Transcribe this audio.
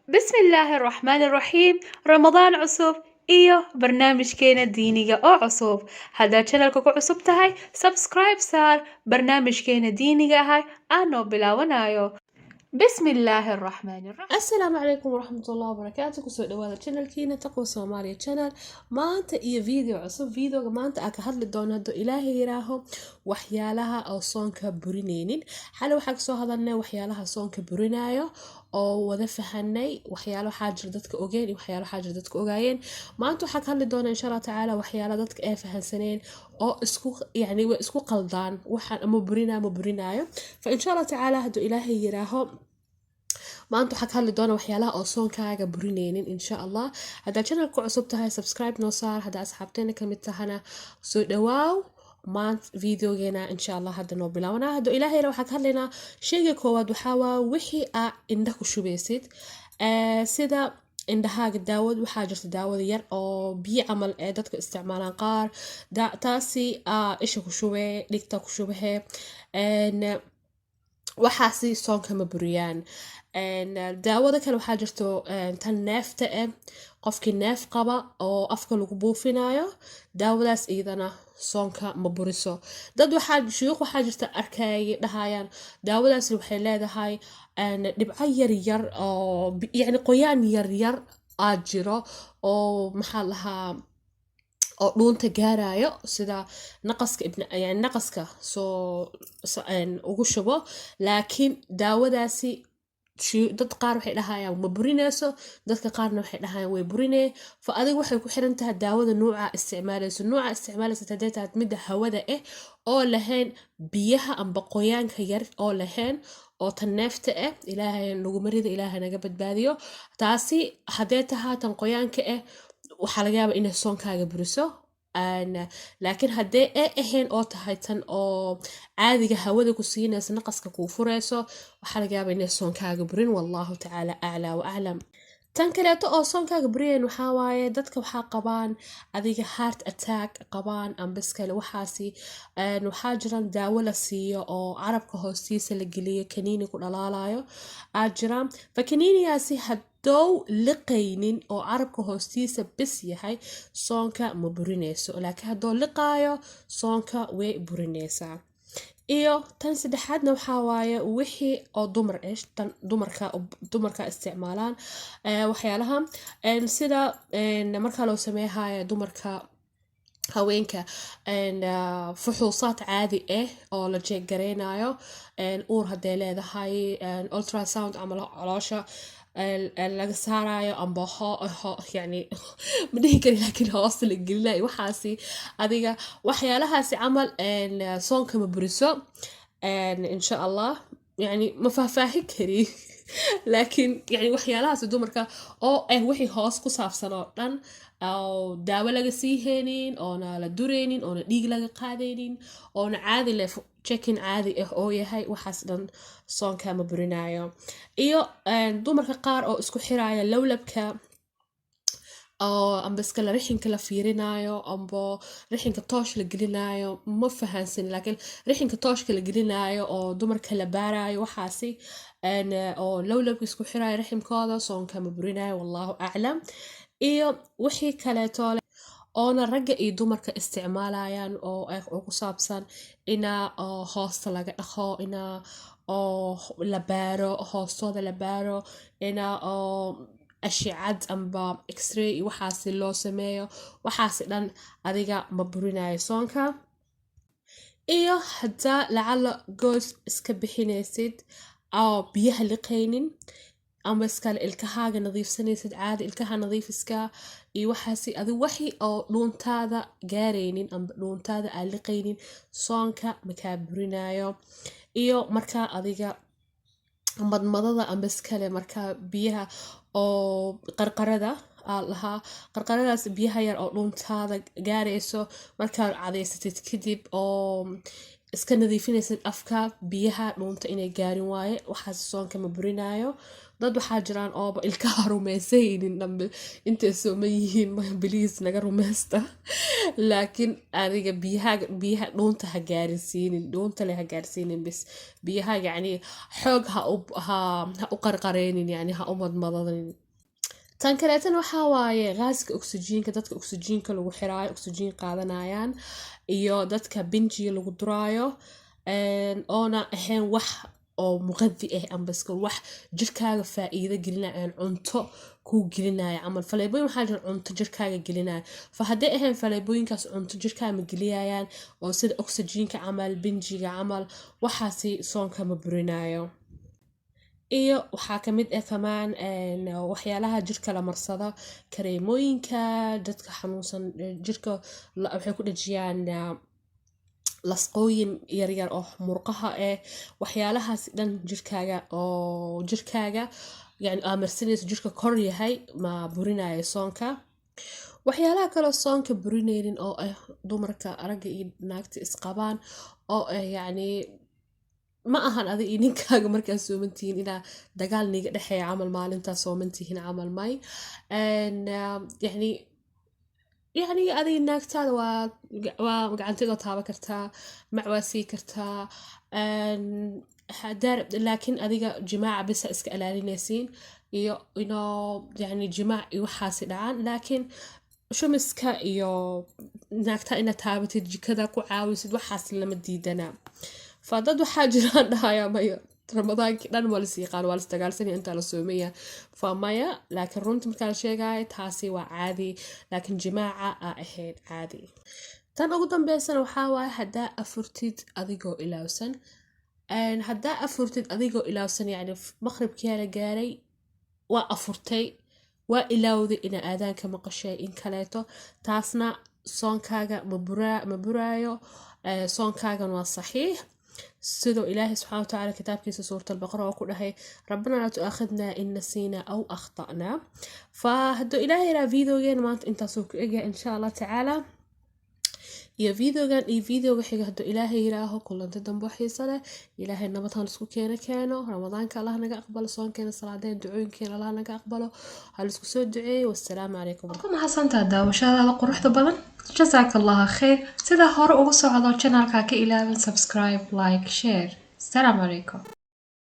بسم الله الرحمن الرحيم رمضان عصوب iyo barnaamijkeena diiniga oo cusub haddaad channelka ku cusub tahay subscribe saar barnaamijkeena diiniga ahay aanoo bilaawanayo بسم الله الرحمن الرحيم. السلام عليكم ورحمة الله وبركاته. كسو دوادا channel كينا تقوى سوماليا channel maanta iyo video cusub videoga maanta aa ka hadli doona haduu ilaahay yiraaho waxyaalaha oo soonka burineynin xal waxaa kasoo hadalnay waxyaalaha soonka burinayo oo wada fahanay waxyaalo waxaa jira dadka ogeen iyo waxyaalo waxaa jira dadka ogaayeen maanta waxaa ka hadli doona insha Allah tacaala waxyaalo dadka ay fahansaneen oo isku qaldaan waxaan ama burinayo fa insha Allah tacaala haduu ilaahay yiraaho maanta waxaa ka hadli doona waxyaalaha oo soonkaaga burineynin insha Allah haddaad channelka ku cusub tahay subscribe noo saar haddaa asxaabteena kamid tahana soo dhawaaw maanta videogeena insha Allah hadda noo bilaabanaa hadduu ilaahayna waxaa ka hadlaynaa sheyga koowaad waxaa waa wixii aa indha ku shubeysid sida indhahaaga daawad waxaa jirta daawada yar oo biyo camal ee dadka isticmaalaan qaar taasi isha ku shubee dhigta ku shubahe waxaasi soonka ma buriyaan daawada kale waxaa jirto tan neefta qofkii neef qaba oo afka lagu buufinayo daawadaas iyadana soonka ma buriso dad shuyuuq waxaa jirta arkay dhahayaan daawadaas waxay leedahay dhibco yar oo yani qoyaan yar jiro oo maxaa lahaa oo dhuunta gaarayo sida naqaska soo ugu shubo laakiin daawadaasi dad qaar waxay dhahayaan ma burinayso dadka qaarna waxay dhahayaan way burinee fa adiga waxay ku xiran tahay daawada nuuca isticmaalayso hadday tahay midda hawada oo lahayn biyaha amba qoyaanka yar oo lahayn oo tan neefta ilaahay nagu marida ilaahay naga badbaadiyo taasi hadday tahay tan qoyaanka waxaa laga yaabaa inay soonkaaga buriso laakiin haddee ahayn oo tahay tan oo caadiga hawada ku siinaysa naqaska kuu fureyso waxaa laga yaabaa inay soonkaaga burin wallahu tacaala aclaa wa aclam tan kaleeto oo soonkaaga buriyayn waxaa waaye dadka waxaa qabaan adiga heart attack qabaan ambas kale waxaasi waxaa jiran daawo la siiyo oo carabka hoostiisa la geliyo kaniini ku dhalaalayo jiraan fa kaniinigaasi hadow liqaynin oo carabka hoostiisa bis yahay soonka ma burinayso laakiin haddoo liqaayo soonka way burinaysaa iyo tan saddexaadna waxaa waaye wixii oo dumarka isticmaalaan waxyaalaha sida markaa loo sameehayo dumarka haweenka fuxuusaad caadi oo la jeeggareynayo uur hadday leedahay ultrasound ama caloosha laga saarayo amba yani ma dhihi kari laakiin hoosta la gelinayo waxaasi adiga waxyaalahaasi camal soonka ma buriso insha Allah yani ma faahfaahin kari laakiin yani waxyaalahaasi dumarka oo wixii hoos ku saabsan oo dhan oo daawo laga sii heenin oona la dureynin oona dhiig laga qaadaynin oona caadi leh checkin caadi oo yahay waxaas dhan soonka ma burinayo iyo dumarka qaar oo isku xiraya lowlabka oo amba iskala rixinka la fiirinayo amba rixinka toosh la gelinayo ma fahansin laakiin rixinka tooshka la gelinayo oo dumarka la baarayo waxaasi oo lowlabka isku xirayo riximkooda soonka ma burinayo wallahu aclam iyo wixii kaleeto oona ragga iyo dumarka isticmaalayaan oo ku saabsan inaa hoosta laga dhaqo inaa la baaro hoostooda la baaro inaa ashicad amba x-ray iyo waxaasi loo sameeyo waxaasi dhan adiga ma burinayo soonka iyo haddaa lacala goos iska bixinaysid oo biyaha liqaynin ama iskale ilkahaaga nadiifsanaysid caadi ilkaha nadiifiska iyo waxaasi adigu waxii oo dhuuntaada gaaraynin amba dhuuntaada aan liqaynin soonka makaa burinayo iyo markaa adiga madmadada amba iskale markaa biyaha oo qarqarada lahaa qarqaradaas biyaha yar oo dhuuntaada gaarayso markaad cadaysatid kadib oo iska nadiifinaysid afka biyaha dhuunta inay gaarin waaye waxaas soonka ma burinayo dad waxaa jiraan ooba ilkaha rumaysaynin dhanbe intay sooman yihiin biliis naga rumaysta laakiin adiga biyaha dhuunta ha gaarsiinin dhuunta le ha gaarsiinin bis biyaha yacni xoog ha u qarqareynin yani ha u madmadanin tan kaleetana waxaa waaye gaaska oksijiinka dadka oksijiinka lagu xiraayo oksijiin qaadanayaan iyo dadka binjiga lagu duraayo oona ahayn wax oo muqadi ah ambaska wax jirkaaga faa'iido gelinaya cunto kuu gelinaya camal faleebooyin waxaa jira cunto jirkaaga gelinaya fa hadday ahayn faleebooyinkaas cunto jirkaaga ma geliyayaan oo sida oksijiinka camal binjiga camal waxaasi soonka ma burinayo iyo waxaa ka mid ah kamaan waxyaalaha jirka la marsado kareemooyinka dadka xanuunsan jirka waxay ku dhajiyaan lasqooyin yaryar oo murqaha waxyaalahaas dhan jirkaaga yani marsanayso jirka kor yahay ma burinayo soonka waxyaalaha kaloo soonka burinaynin oo dumarka ragga iyo naagta isqabaan oo yani ma ahan adiga iyo ninkaaga markaa soomantihiin inaa dagaal niga dhexeeya camal maalintaa soomantihiin camal may يعني adiga naagtaada waa gacanteeda taaban kartaa macwaa sii kartaa laakiin adiga jimaaca bisa iska ilaalinaysiin iyo yani jimaac iyo waxaasi dhacaan laakiin shumiska iyo naagtaa inaad taabatid jikada ku caawisid waxaas lama diidana fadad waxaa jiraan dhahayaa maya ramadaankii dhan waa lasii qaan waa las dagaalsanaya intaa la soomaya fa maya laakiin runta markaa la sheegaya taasi waa caadi laakiin jimaaca aa ahayd caadi tan ugu dambeysana waxaa waaye haddaa afurtid adigoo ilaawsan yani maqribkiyaa la gaaray waa afurtay waa ilaawday ina aadaanka maqashay in kaleeto taasna soonkaaga ma buraayo soonkaagan waa saxiix sidoo ilaahay subxaana watacaala kitaabkiisa suurat albaqara oo ku dhahay rabbana laa tu'aakhidnaa in nasiina aw akhta'naa fa hadduu ilaahay ilaa videogeena maanta intaasuu ku egyahay insha allah tacaala iyo videogan iyo videoga xiga hadduu ilaahay yiraaho kulanta dambe xiisa leh ilaahay nabadhan isku keeno ramadaanka allah naga aqbalo soonkeena salaadeen ducooyinkeena allah naga aqbalo ha la isku soo duceeyo wassalaamu calaykum ku mahadsantahay daawashadaada quruxda badan jazakallahu khayr sida hore ugu socdo channelka ka ilaawin subscribe like share assalamu calaykum